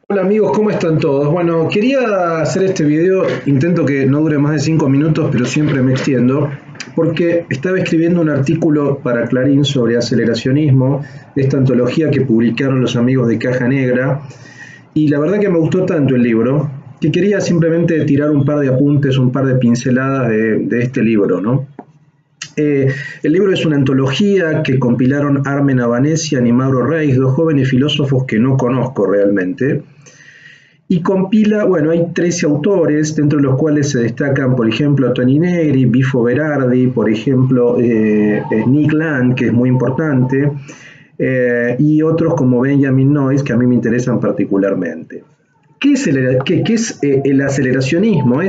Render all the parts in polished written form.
Hola amigos, ¿cómo están todos? Bueno, quería hacer este video, intento que no dure más de 5 minutos, pero siempre me extiendo, porque estaba escribiendo un artículo para Clarín sobre aceleracionismo, esta antología que publicaron los amigos de Caja Negra, y la verdad que me gustó tanto el libro, que quería simplemente tirar un par de apuntes, un par de pinceladas de este libro, ¿no? El libro es una antología que compilaron Armen Avanesian y Mauro Reis, dos jóvenes filósofos que no conozco realmente, y compila, bueno, hay 13 autores, dentro de los cuales se destacan, por ejemplo, Toni Negri, Bifo Berardi, por ejemplo, Nick Land, que es muy importante, y otros como Benjamin Noyes, que a mí me interesan particularmente. ¿Qué es el aceleracionismo?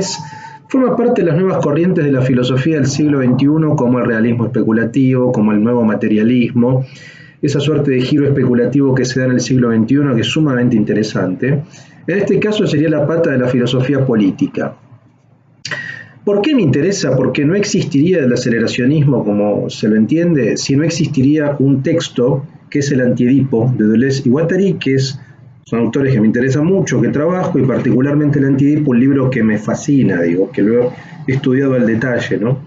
Forma parte de las nuevas corrientes de la filosofía del siglo XXI, como el realismo especulativo, como el nuevo materialismo, esa suerte de giro especulativo que se da en el siglo XXI, que es sumamente interesante. En este caso sería la pata de la filosofía política. ¿Por qué me interesa? Porque no existiría el aceleracionismo como se lo entiende si no existiría un texto que es el Antiedipo de Deleuze y Guattari, son autores que me interesan mucho, que trabajo, y particularmente el Antiedipo, un libro que me fascina, digo, que lo he estudiado al detalle, ¿no?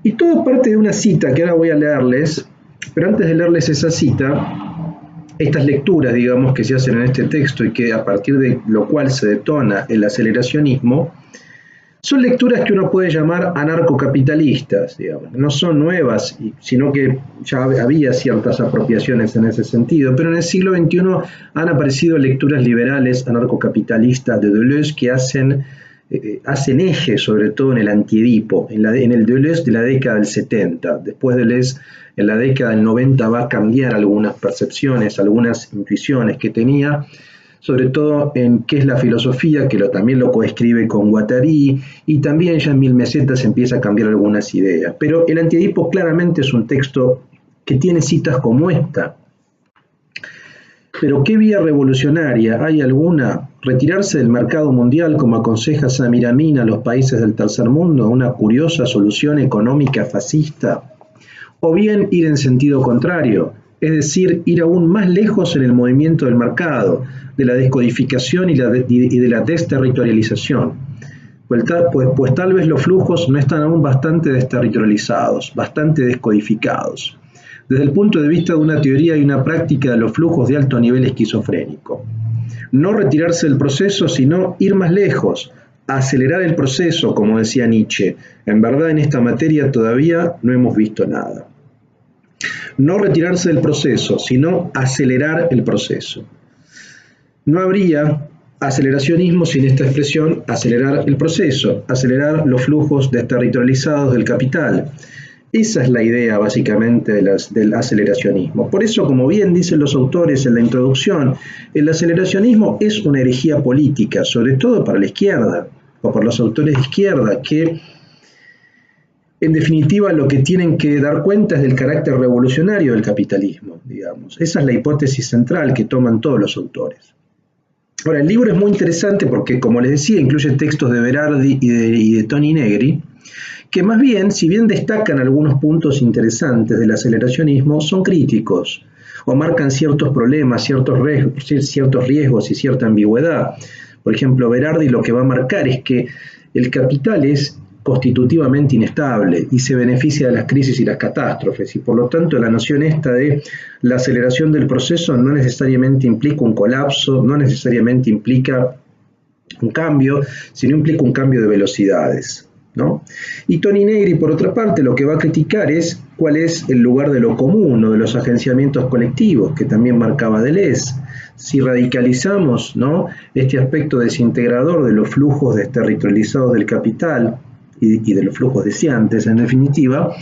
Y todo parte de una cita que ahora voy a leerles, pero antes de leerles esa cita, estas lecturas, digamos, que se hacen en este texto y que a partir de lo cual se detona el aceleracionismo, son lecturas que uno puede llamar anarcocapitalistas, digamos. No son nuevas, sino que ya había ciertas apropiaciones en ese sentido, pero en el siglo XXI han aparecido lecturas liberales anarcocapitalistas de Deleuze que hacen eje sobre todo en el Antiedipo, en el Deleuze de la década del 70. Después Deleuze en la década del 90 va a cambiar algunas percepciones, algunas intuiciones que tenía, sobre todo en qué es la filosofía, que también lo coescribe con Guattari, y también ya en Mil Mesetas empieza a cambiar algunas ideas. Pero el Antiedipo claramente es un texto que tiene citas como esta. Pero ¿qué vía revolucionaria? ¿Hay alguna? ¿Retirarse del mercado mundial, como aconseja Samir Amin a los países del tercer mundo, una curiosa solución económica fascista? ¿O bien ir en sentido contrario? Es decir, ir aún más lejos en el movimiento del mercado, de la descodificación y de la desterritorialización. Pues tal vez los flujos no están aún bastante desterritorializados, bastante descodificados, desde el punto de vista de una teoría y una práctica de los flujos de alto nivel esquizofrénico. No retirarse del proceso, sino ir más lejos, acelerar el proceso, como decía Nietzsche. En verdad, en esta materia todavía no hemos visto nada. No retirarse del proceso, sino acelerar el proceso. No habría aceleracionismo sin esta expresión, acelerar el proceso, acelerar los flujos desterritorializados del capital. Esa es la idea básicamente del aceleracionismo. Por eso, como bien dicen los autores en la introducción, el aceleracionismo es una herejía política, sobre todo para la izquierda, o por los autores de izquierda, que en definitiva lo que tienen que dar cuenta es del carácter revolucionario del capitalismo, digamos. Esa es la hipótesis central que toman todos los autores. Ahora, el libro es muy interesante porque, como les decía, incluye textos de Berardi y de Toni Negri, que más bien, si bien destacan algunos puntos interesantes del aceleracionismo, son críticos o marcan ciertos problemas, ciertos riesgos y cierta ambigüedad. Por ejemplo, Berardi lo que va a marcar es que el capital es constitutivamente inestable y se beneficia de las crisis y las catástrofes, y por lo tanto la noción esta de la aceleración del proceso no necesariamente implica un colapso, no necesariamente implica un cambio, sino implica un cambio de velocidades, ¿no? Y Toni Negri, por otra parte, lo que va a criticar es cuál es el lugar de lo común o de los agenciamientos colectivos, que también marcaba Deleuze. Si radicalizamos, ¿no?, este aspecto desintegrador de los flujos desterritorializados del capital y de los flujos deseantes, en definitiva,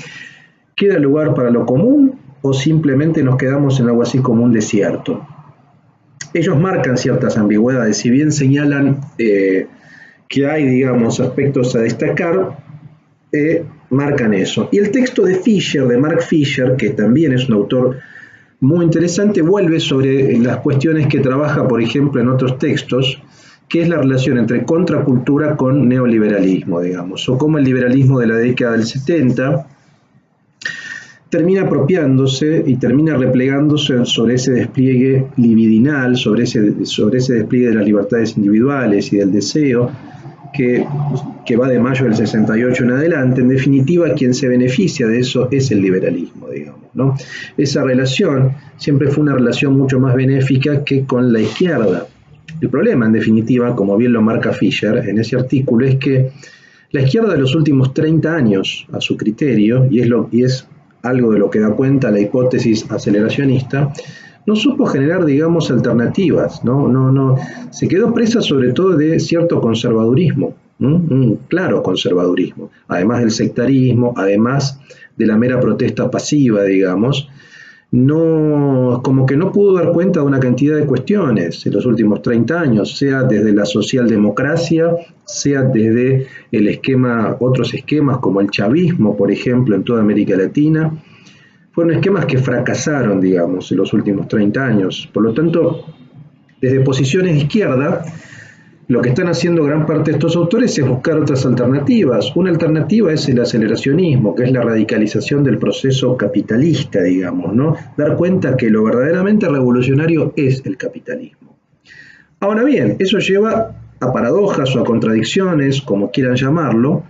¿queda lugar para lo común o simplemente nos quedamos en algo así como un desierto? Ellos marcan ciertas ambigüedades, si bien señalan que hay, digamos, aspectos a destacar, marcan eso. Y el texto de Fisher, de Mark Fisher, que también es un autor muy interesante, vuelve sobre las cuestiones que trabaja, por ejemplo, en otros textos, que es la relación entre contracultura con neoliberalismo, digamos, o cómo el liberalismo de la década del 70 termina apropiándose y termina replegándose sobre ese despliegue libidinal, sobre ese despliegue de las libertades individuales y del deseo, que va de mayo del 68 en adelante. En definitiva, quien se beneficia de eso es el liberalismo, digamos, ¿no? Esa relación siempre fue una relación mucho más benéfica que con la izquierda. El problema, en definitiva, como bien lo marca Fisher en ese artículo, es que la izquierda de los últimos 30 años, a su criterio, y es algo de lo que da cuenta la hipótesis aceleracionista, no supo generar, digamos, alternativas, no, se quedó presa sobre todo de cierto conservadurismo, un claro conservadurismo, además del sectarismo, además de la mera protesta pasiva, digamos. No, como que no pudo dar cuenta de una cantidad de cuestiones en los últimos 30 años, sea desde la socialdemocracia, sea desde otros esquemas como el chavismo, por ejemplo, en toda América Latina. Fueron esquemas que fracasaron, digamos, en los últimos 30 años. Por lo tanto, desde posiciones de izquierda, lo que están haciendo gran parte de estos autores es buscar otras alternativas. Una alternativa es el aceleracionismo, que es la radicalización del proceso capitalista, digamos, ¿no? Dar cuenta que lo verdaderamente revolucionario es el capitalismo. Ahora bien, eso lleva a paradojas o a contradicciones, como quieran llamarlo.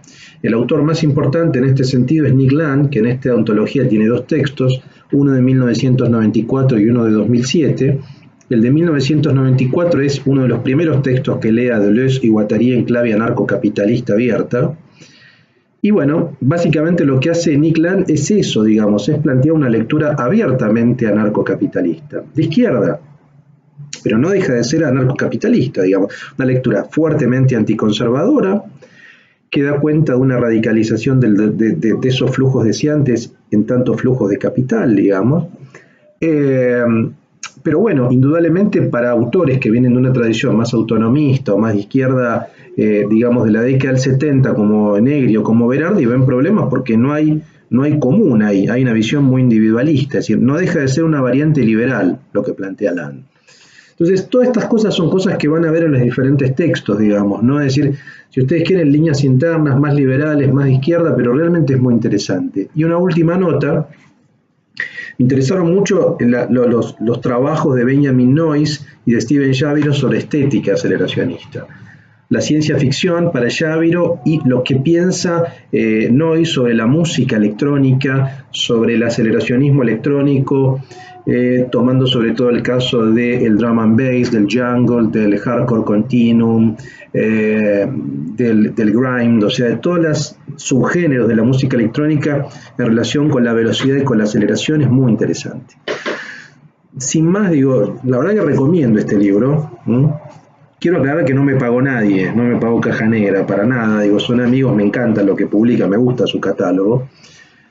El autor más importante en este sentido es Nick Land, que en esta ontología tiene dos textos, uno de 1994 y uno de 2007. El de 1994 es uno de los primeros textos que lee a Deleuze y Guattari en clave anarcocapitalista abierta. Y bueno, básicamente lo que hace Nick Land es eso, digamos, es plantear una lectura abiertamente anarcocapitalista, de izquierda, pero no deja de ser anarcocapitalista, digamos, una lectura fuertemente anticonservadora, que da cuenta de una radicalización de esos flujos deseantes en tantos flujos de capital, digamos. Pero bueno, indudablemente para autores que vienen de una tradición más autonomista o más de izquierda, digamos de la década del 70, como Negri o como Berardi, ven problemas porque no hay común ahí, hay una visión muy individualista, es decir, no deja de ser una variante liberal lo que plantea Land. Entonces, todas estas cosas son cosas que van a ver en los diferentes textos, digamos, ¿no? Es decir, si ustedes quieren líneas internas más liberales, más de izquierda, pero realmente es muy interesante. Y una última nota, me interesaron mucho los trabajos de Benjamin Noyes y de Steven Shaviro sobre estética aceleracionista. La ciencia ficción para Shaviro y lo que piensa Noyes sobre la música electrónica, sobre el aceleracionismo electrónico, tomando sobre todo el caso del drum and bass, del jungle, del hardcore continuum, del grime, o sea, de todos los subgéneros de la música electrónica en relación con la velocidad y con la aceleración, es muy interesante. Sin más, digo, la verdad que recomiendo este libro. Quiero aclarar que no me pagó nadie, no me pagó Caja Negra, para nada, digo, son amigos, me encanta lo que publica, me gusta su catálogo.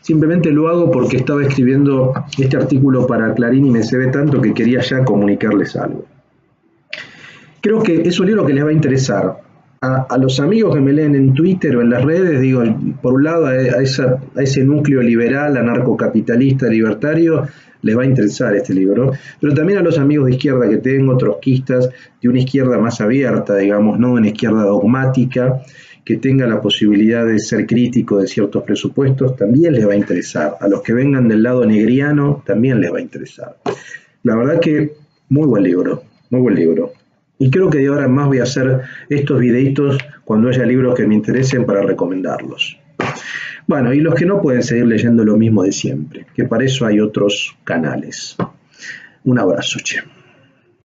Simplemente lo hago porque estaba escribiendo este artículo para Clarín y me se ve tanto que quería ya comunicarles algo. Creo que es un libro que les va a interesar. A los amigos que me leen en Twitter o en las redes, digo, por un lado a ese núcleo liberal, anarcocapitalista, libertario, les va a interesar este libro, pero también a los amigos de izquierda que tengo, trotskistas, de una izquierda más abierta, digamos, no una izquierda dogmática, que tenga la posibilidad de ser crítico de ciertos presupuestos, también les va a interesar. A los que vengan del lado negriano, también les va a interesar. La verdad que muy buen libro, muy buen libro. Y creo que de ahora en más voy a hacer estos videitos cuando haya libros que me interesen para recomendarlos. Bueno, y los que no pueden seguir leyendo lo mismo de siempre, que para eso hay otros canales. Un abrazo, che.